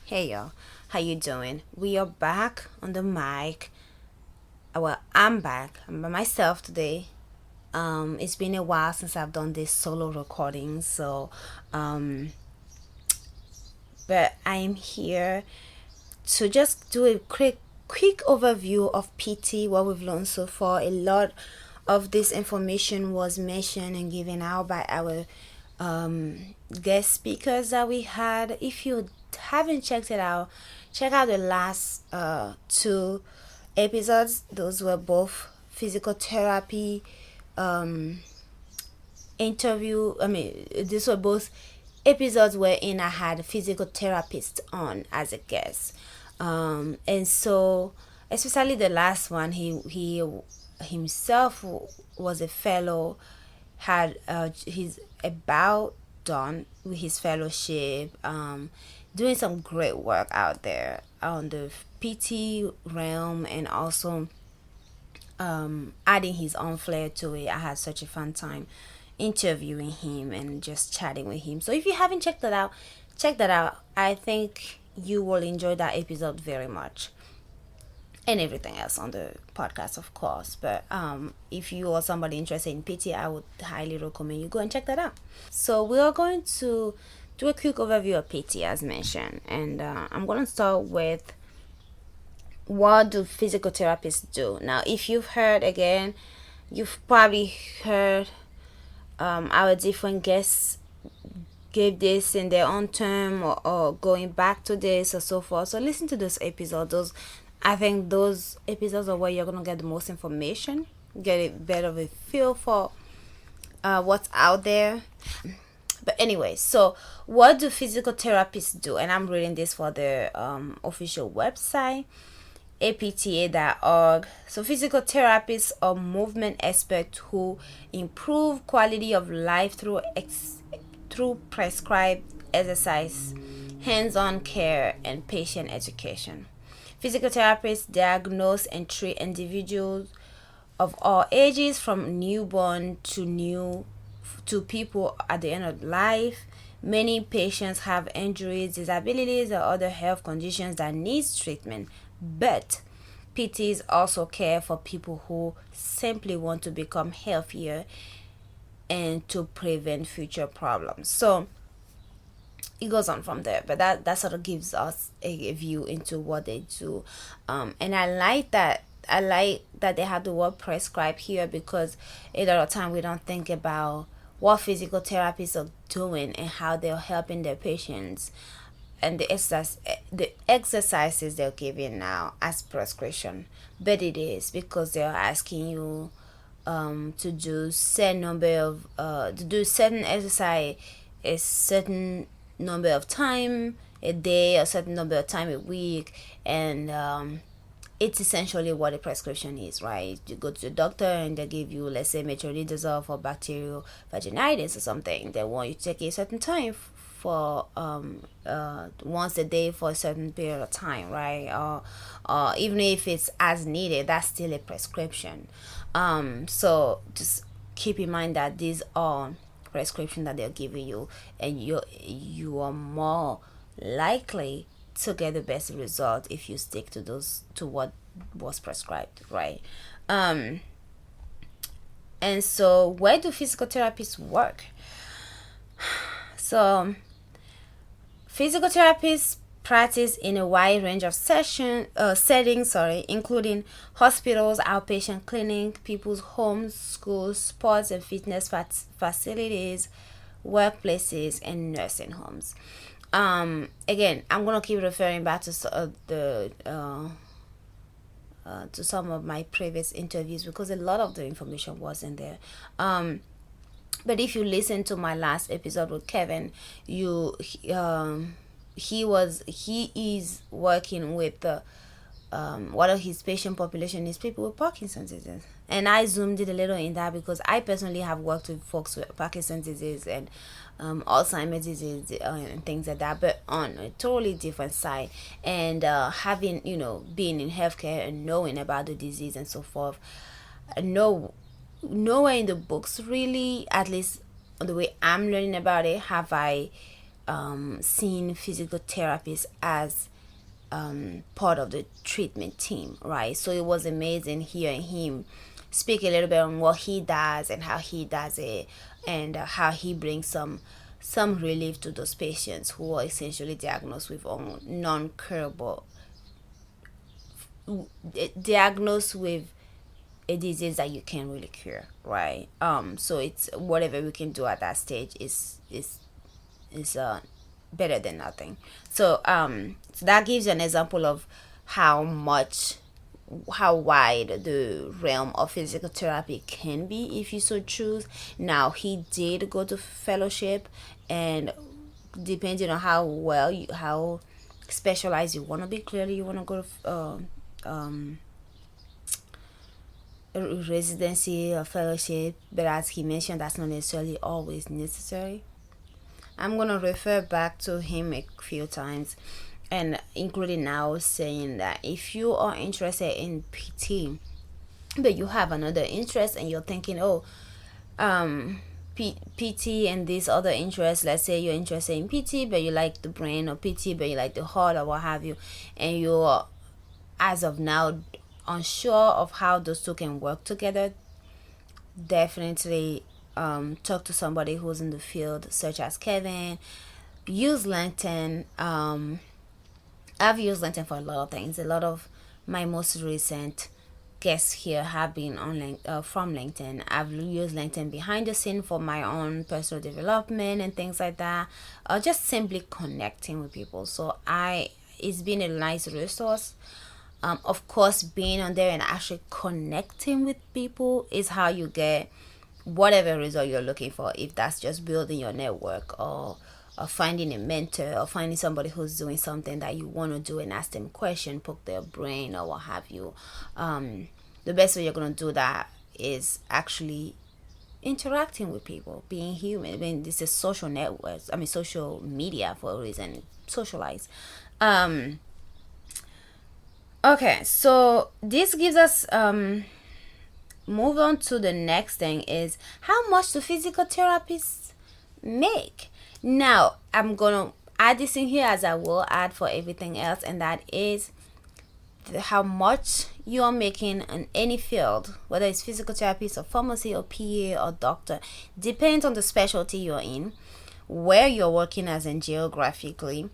Hey y'all, how you doing? We are back on the mic. Well, I'm back. I'm by myself today. It's been a while since I've done this solo recording, um, but I am here to just do a quick overview of PT, what we've learned so far. A lot of this information was mentioned and given out by our guest speakers that we had. If you haven't checked it out, check out the last two episodes. Those were both physical therapy interview. These were both episodes wherein I had a physical therapist on as a guest. And so, especially the last one, he himself was a fellow, had he's about done with his fellowship, doing some great work out there on the PT realm, and also adding his own flair to it. I had such a fun time interviewing him and just chatting with him. So if you haven't checked that out, check that out. I think you will enjoy that episode very much, and everything else on the podcast, of course. But if you are somebody interested in PT, I would highly recommend you go and check that out. So we are going to do a quick overview of PT as mentioned, and I'm going to start with what do physical therapists do. Now, if you've heard, again, you've probably heard our different guests give this in their own term, or going back to this or so forth. So listen to those episodes. I think those episodes are where you're going to get the most information, get a bit of a feel for what's out there. But anyway, so what do physical therapists do? And I'm reading this for the official website, apta.org. So physical therapists are movement experts who improve quality of life through prescribed exercise, hands-on care, and patient education. Physical therapists diagnose and treat individuals of all ages, from newborn to people at the end of life. Many patients have injuries, disabilities, or other health conditions that needs treatment, but PTs also care for people who simply want to become healthier and to prevent future problems. So it goes on from there, but that sort of gives us a view into what they do. And I like that they have the word prescribe here, because a lot of time we don't think about what physical therapists are doing and how they're helping their patients, and the exercises they're giving now as prescription. But it is because they're asking you to do certain exercise a certain number of time a day, a certain number of time a week, and it's essentially what a prescription is, right? You go to the doctor and they give you, let's say, metronidazole for bacterial vaginitis or something. They want you to take a certain time for once a day for a certain period of time, right? Or even if it's as needed, that's still a prescription. So just keep in mind that these are prescription that they're giving you, and you are more likely to get the best result if you stick to what was prescribed, right? And so where do physical therapists work? So physical therapists practice in a wide range of settings, including hospitals, outpatient clinic, people's homes, schools, sports and fitness facilities, workplaces, and nursing homes. Again, I'm gonna keep referring back to some of my previous interviews, because a lot of the information was in there. But if you listen to my last episode with Kevin, he is working with one of his patient population is people with Parkinson's disease, and I zoomed in a little in that because I personally have worked with folks with Parkinson's disease and Alzheimer's disease and things like that, but on a totally different side. And having being in healthcare and knowing about the disease and so forth, nowhere in the books really, at least the way I'm learning about it, have I seeing physical therapists as part of the treatment team, right? So it was amazing hearing him speak a little bit on what he does and how he does it, and how he brings some relief to those patients who are essentially diagnosed with non-curable, diagnosed with a disease that you can't really cure, right? So it's whatever we can do at that stage is better than nothing. So that gives you an example of how wide the realm of physical therapy can be if you so choose. Now, he did go to fellowship, and depending on how specialized you want to be, clearly you want to go to residency or fellowship, but as he mentioned, that's not necessarily always necessary. I'm going to refer back to him a few times, and including now, saying that if you are interested in PT but you have another interest and you're thinking, oh, PT and this other interest, let's say you're interested in PT but you like the brain, or PT but you like the heart, or what have you, and you're as of now unsure of how those two can work together, definitely talk to somebody who's in the field, such as Kevin. Use LinkedIn. I've used LinkedIn for a lot of things. A lot of my most recent guests here have been on from LinkedIn. I've used LinkedIn behind the scene for my own personal development and things like that, just simply connecting with people. So it's been a nice resource. Of course, being on there and actually connecting with people is how you get whatever result you're looking for. If that's just building your network, or finding a mentor, or finding somebody who's doing something that you want to do and ask them question, poke their brain, or what have you. The best way you're going to do that is actually interacting with people, being human. I mean, this is social networks. I mean, social media for a reason. Socialize. Okay, so this gives us move on to the next thing, is how much do physical therapists make. Now, I'm gonna add this in here, as I will add for everything else, and that is how much you are making in any field, whether it's physical therapist or pharmacy or PA or doctor. Depends on the specialty you're in, where you're working as in geographically,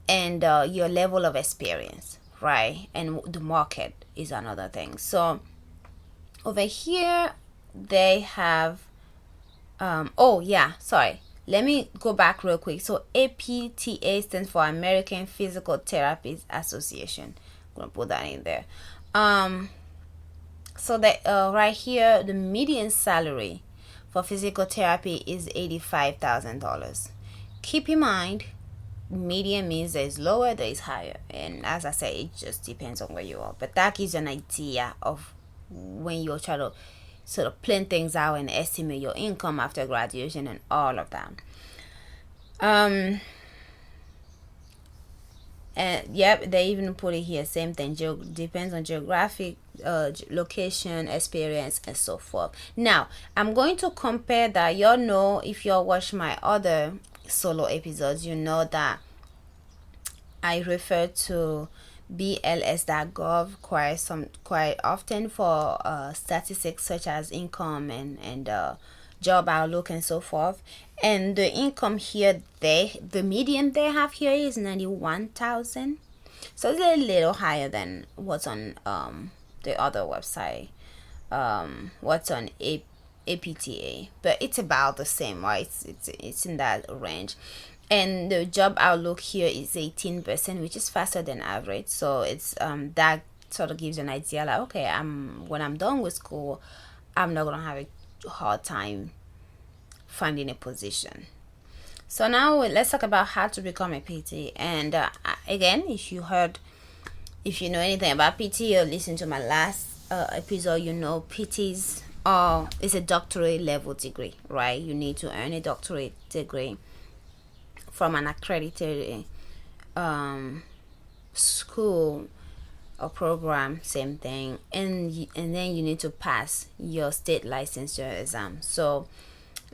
and your level of experience, right? And the market is another thing. So over here they have let me go back real quick. So APTA stands for American Physical Therapists Association. I'm gonna put that in there. So that right here, the median salary for physical therapy is $85,000. Keep in mind, median means there is lower, there is higher, and as I said, it just depends on where you are. But that gives you an idea of when you're trying to sort of plan things out and estimate your income after graduation and all of that. And yep, they even put it here, same thing, depends on geographic location, experience, and so forth. Now I'm going to compare that. Y'all know, if y'all watch my other solo episodes, you know that I refer to BLS.gov quite often for statistics such as income and job outlook and so forth. And the income here, the median they have here is 91,000. So it's a little higher than what's on the other website, what's on APTA, but it's about the same, right? It's in that range. And the job outlook here is 18%, which is faster than average. So it's that sort of gives you an idea, like, okay, when I'm done with school, I'm not gonna have a hard time finding a position. So now let's talk about how to become a PT. And again, if you know anything about PT or listen to my last episode, you know PTs is a doctorate level degree, right? You need to earn a doctorate degree from an accredited school or program, same thing, and then you need to pass your state licensure exam. So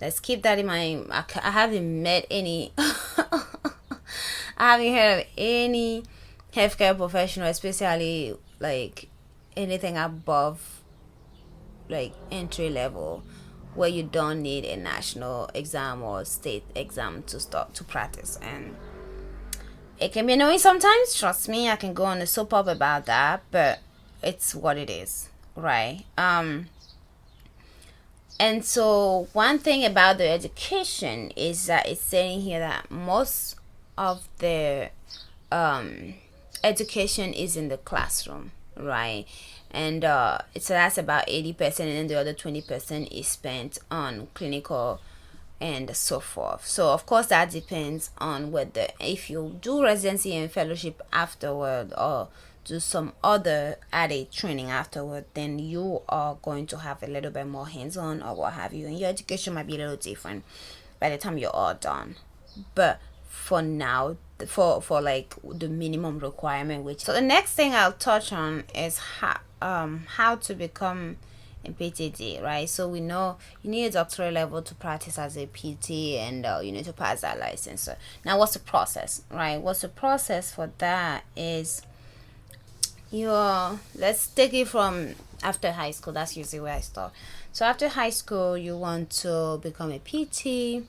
Let's keep that in mind. I haven't met any I haven't heard of any healthcare professional, especially like anything above like entry level, where you don't need a national exam or state exam to start to practice. And it can be annoying sometimes, trust me. I can go on a soap opera about that, but it's what it is, right? And so one thing about the education is that it's saying here that most of the education is in the classroom, right? And so that's about 80%, and then the other 20% is spent on clinical and so forth. So of course that depends on whether, if you do residency and fellowship afterward, or do some other added training afterward, then you are going to have a little bit more hands-on or what have you, and your education might be a little different by the time you're all done. But for now, for like the minimum requirement, which, so the next thing I'll touch on is how to become a PTD, right? So we know you need a doctoral level to practice as a PT, and you need to pass that license. So now what's the process, right? What's the process for that is, let's take it from after high school. That's usually where I start. So after high school, you want to become a PT.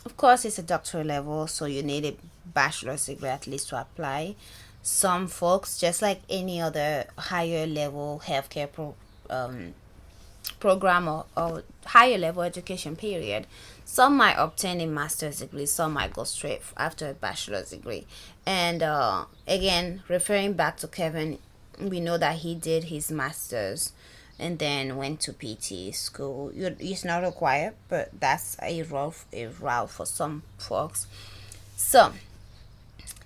Of course, it's a doctoral level, so you need a bachelor's degree at least to apply. Some folks, just like any other higher level healthcare program or higher level education period, some might obtain a master's degree, some might go straight after a bachelor's degree. And again, referring back to Kevin, we know that he did his master's and then went to PT school. It's not required, but that's a route for some folks. So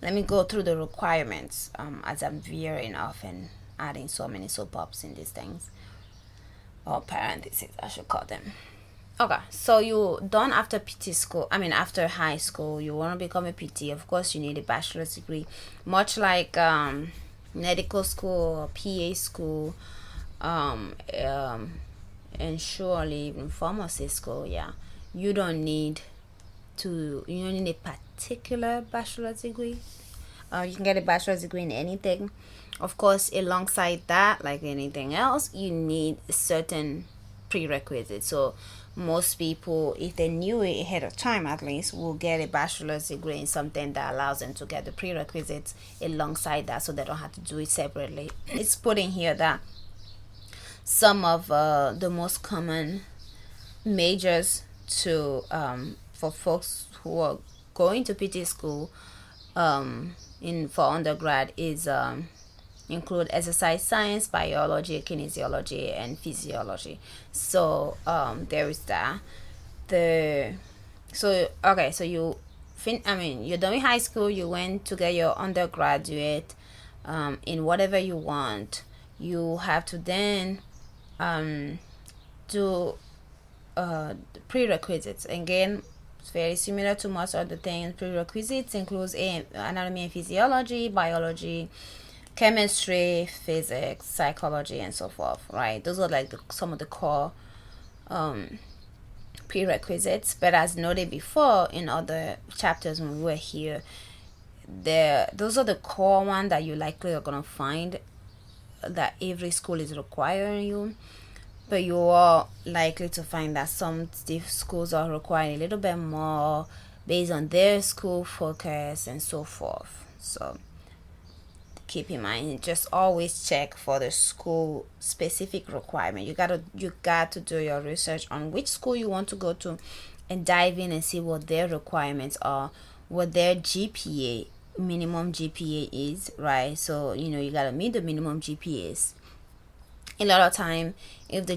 let me go through the requirements, as I'm veering off and adding so many soap ops in these things, or parentheses I should call them. Okay, so you done after PT school, after high school, you want to become a PT. Of course you need a bachelor's degree, much like medical school or PA school, and surely even pharmacy school. You don't need a particular bachelor's degree. You can get a bachelor's degree in anything. Of course, alongside that, like anything else, you need certain prerequisites. So most people, if they knew it ahead of time at least, will get a bachelor's degree in something that allows them to get the prerequisites alongside that, so they don't have to do it separately. It's put in here that some of the most common majors to for folks who are going to PT school for undergrad is include exercise science, biology, kinesiology, and physiology. So there is that. So you you're done with high school, you went to get your undergraduate in whatever you want. You have to then do prerequisites. Again, it's very similar to most other things. Prerequisites includes anatomy and physiology, biology, chemistry, physics, psychology, and so forth, right? Those are like some of the core prerequisites. But as noted before in other chapters when we were here, those are the core ones that you likely are going to find that every school is requiring you. But you are likely to find that some schools are requiring a little bit more based on their school focus and so forth. So keep in mind, just always check for the school specific requirement. You got to do your research on which school you want to go to and dive in and see what their requirements are, what their GPA, minimum GPA is, right? So you got to meet the minimum GPAs. A lot of time, if the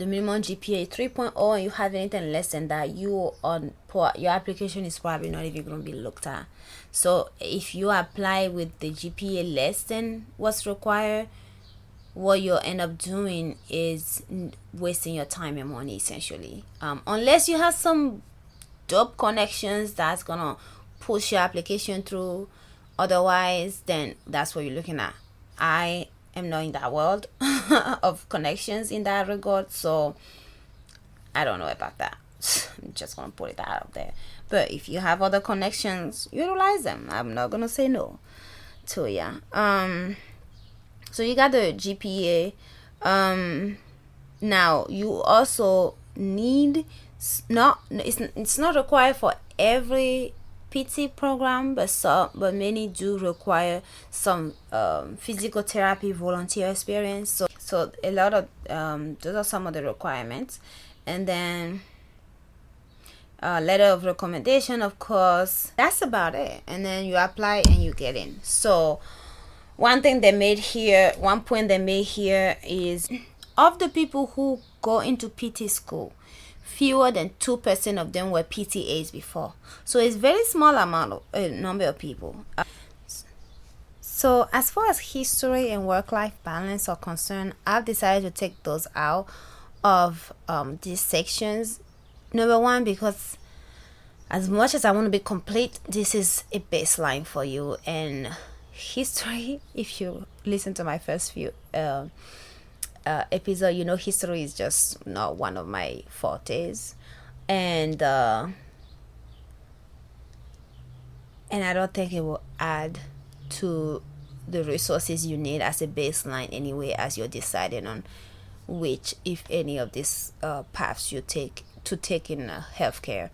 minimum GPA 3.0 and you have anything less than that, your application is probably not even going to be looked at. So if you apply with the GPA less than what's required, what you'll end up doing is wasting your time and money, essentially. Unless you have some dope connections that's gonna push your application through. Otherwise, then that's what you're looking at. I am not in that world of connections in that regard, so I don't know about that. I'm just gonna put it out there. But if you have other connections, utilize them. I'm not gonna say no to ya. So you got the GPA. Now you also need it's not required for every PT program, but many do require some physical therapy volunteer experience. So a lot of those are some of the requirements, and then letter of recommendation, of course. That's about it, and then you apply and you get in. So one point they made here is, of the people who go into PT school, fewer than 2% of them were PTAs before. So it's very small number of people. So as far as history and work-life balance are concerned, I've decided to take those out of these sections. Number one, because as much as I want to be complete, this is a baseline for you. And history, if you listen to my first few episode, you know history is just not one of my fortes, and I don't think it will add to the resources you need as a baseline anyway, as you're deciding on which, if any, of these paths you take in healthcare.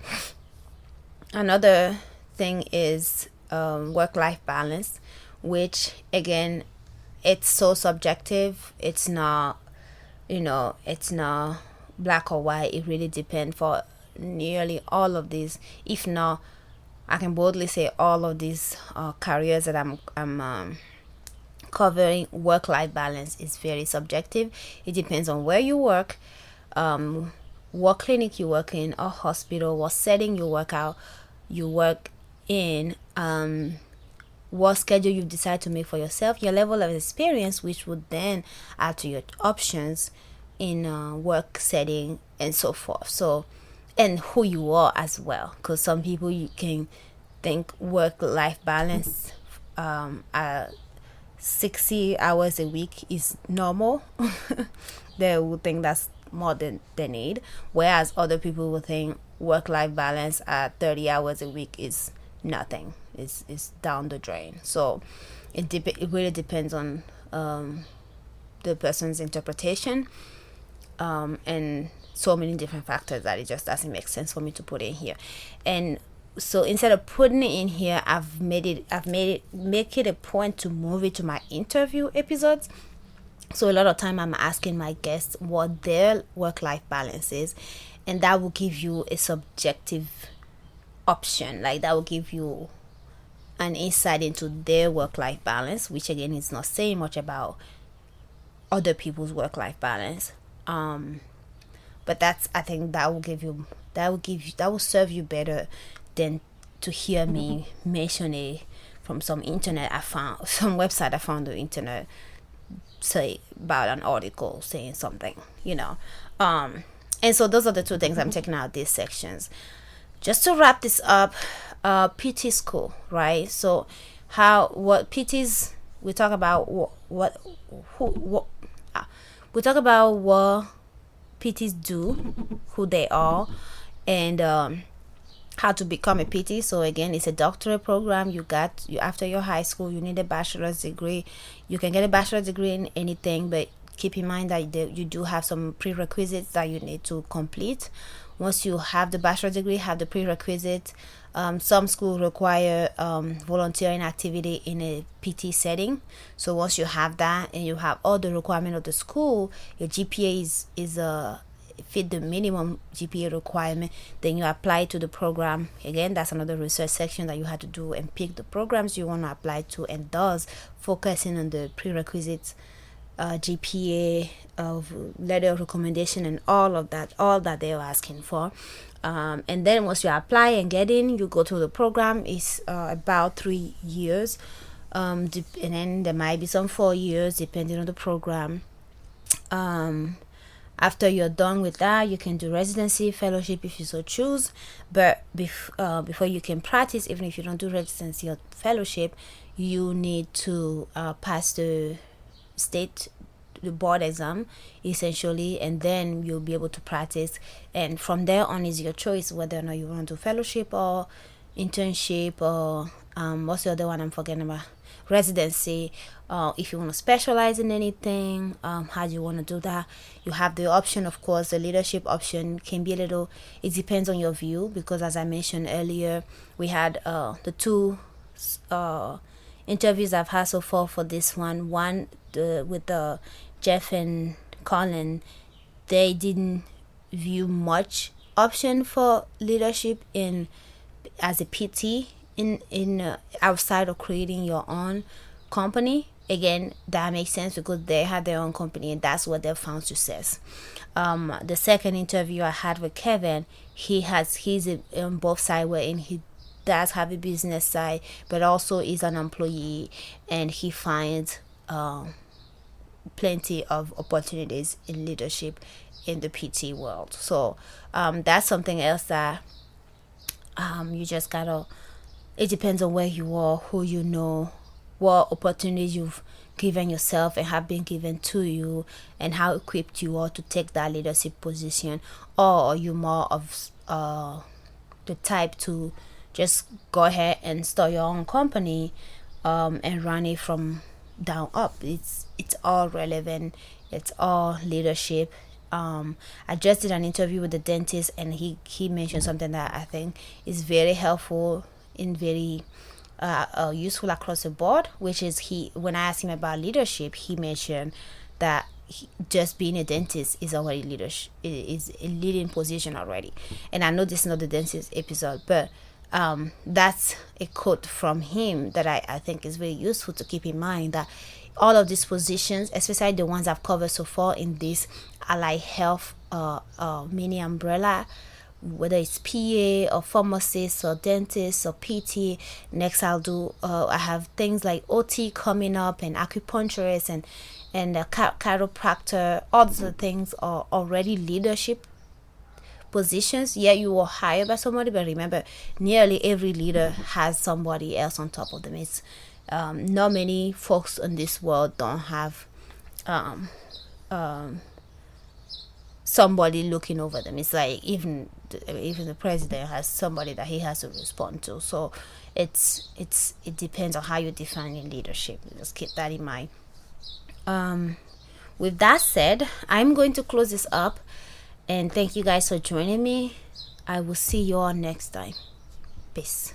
Another thing is work-life balance, which again, it's so subjective. It's not black or white. It really depends for nearly all of these. If not, I can boldly say all of these careers that I'm covering, work-life balance is very subjective. It depends on where you work, what clinic you work in, or hospital, what setting you work in, what schedule you decide to make for yourself, your level of experience, which would then add to your options in work setting and so forth. So, and who you are as well, because some people, you can think work-life balance 60 hours a week is normal. They would think that's more than they need, whereas other people will think work-life balance at 30 hours a week is nothing. It's down the drain. So it really depends on the person's interpretation, and so many different factors that it just doesn't make sense for me to put in here. And so instead of putting it in here, I've made it a point to move it to my interview episodes. So a lot of time I'm asking my guests what their work-life balance is, and that will give you a subjective option. Like, that will give you an insight into their work-life balance, which again is not saying much about other people's work-life balance. But I think that will serve you better than to hear me mention it from some website I found on the internet, say about an article saying something, and so those are the two things I'm taking out of these sections. Just to wrap this up, PT school, right? So what PTs, we talk about what PTs do, who they are, and how to become a PT. So again, it's a doctorate program. After your high school, you need a bachelor's degree. You can get a bachelor's degree in anything, but keep in mind that you do have some prerequisites that you need to complete. Once you have the bachelor's degree, have the prerequisites. Some schools require volunteering activity in a PT setting. So once you have that and you have all the requirements of the school, your GPA is fit the minimum GPA requirement, then you apply to the program. Again, that's another research section that you have to do and pick the programs you want to apply to, and thus focusing on the prerequisites, GPA, of letter of recommendation, and all that they're asking for. And then once you apply and get in, you go through the program. It's about 3 years, and then there might be some 4 years depending on the program. After you're done with that, you can do residency, fellowship if you so choose. But before you can practice, even if you don't do residency or fellowship, you need to pass the state the board exam essentially, and then you'll be able to practice, and from there on is your choice whether or not you want to do fellowship or internship or what's the other one I'm forgetting about, residency. If you want to specialize in anything, how do you want to do that? You have the option, of course. The leadership option can be a little, it depends on your view, because as I mentioned earlier, we had the two interviews I've had so far for this one with the Jeff and Colin. They didn't view much option for leadership in as a PT in outside of creating your own company. Again, that makes sense because they had their own company and that's what they found success. The second interview I had with Kevin, he's on both sides, wherein he does have a business side but also is an employee, and he finds plenty of opportunities in leadership in the PT world. So that's something else that you just gotta, it depends on where you are, who you know, what opportunities you've given yourself and have been given to you, and how equipped you are to take that leadership position. Or are you more of the type to just go ahead and start your own company and run it from down up? It's all relevant. It's all leadership. I just did an interview with the dentist, and he mentioned something that I think is very helpful and very useful across the board, which is when I asked him about leadership, he mentioned that just being a dentist is already leadership, is a leading position already. And I know this is not the dentist episode, but that's a quote from him that I think is very useful to keep in mind, that all of these positions, especially the ones I've covered so far in this allied health mini umbrella, whether it's PA or pharmacist or dentist or PT. Next I have things like OT coming up, and acupuncturist and a chiropractor. All the things are already leadership positions. Yeah, you were hired by somebody, but remember, nearly every leader has somebody else on top of them. It's not many folks in this world don't have somebody looking over them. It's like even the president has somebody that he has to respond to. So it depends on how you define your leadership. Just keep that in mind. With that said, I'm going to close this up, and thank you guys for joining me. I will see you all next time. Peace.